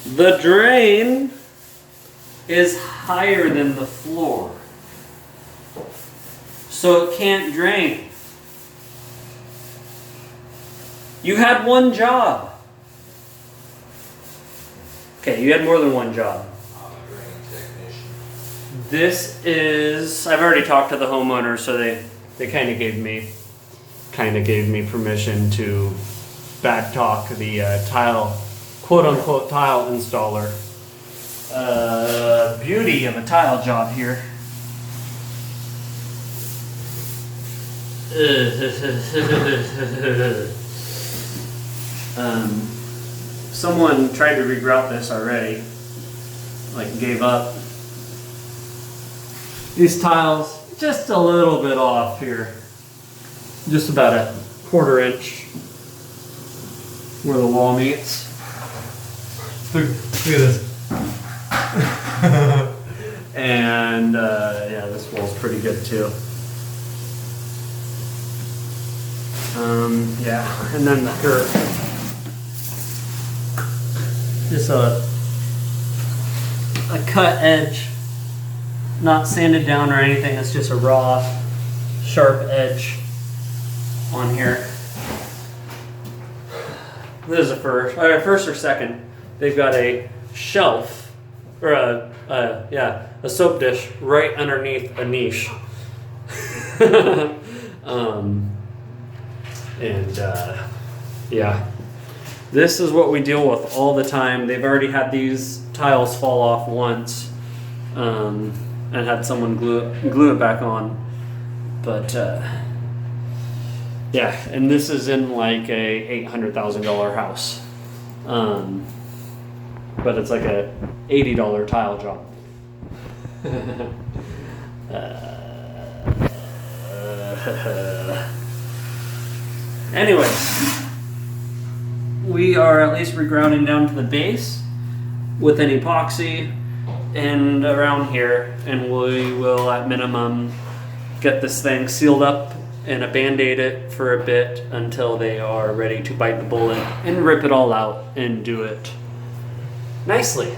The drain is higher than the floor, so it can't drain. You had one job. Okay, you had more than one job. This is, I've already talked to the homeowner, so they kind of gave me permission to bad talk the tile, quote unquote tile installer. Beauty of a tile job here. Someone tried to regrout this already, like gave up. These tiles, just a little bit off here. Just about a 1/4 inch where the wall meets. Look at this. And yeah, this wall's pretty good too. Yeah, and then the curve. Just a cut edge, not sanded down or anything. It's just a raw, sharp edge on here. This is a first or second. They've got a shelf or a soap dish right underneath a niche. Yeah, this is what we deal with all the time. They've already had these tiles fall off once, and had someone glue it back on. But yeah, and this is in like a $800,000 house, but it's like a $80 tile job. Anyways, we are at least regrouting down to the base with an epoxy and around here, and we will at minimum get this thing sealed up and a band-aid it for a bit until they are ready to bite the bullet and rip it all out and do it nicely.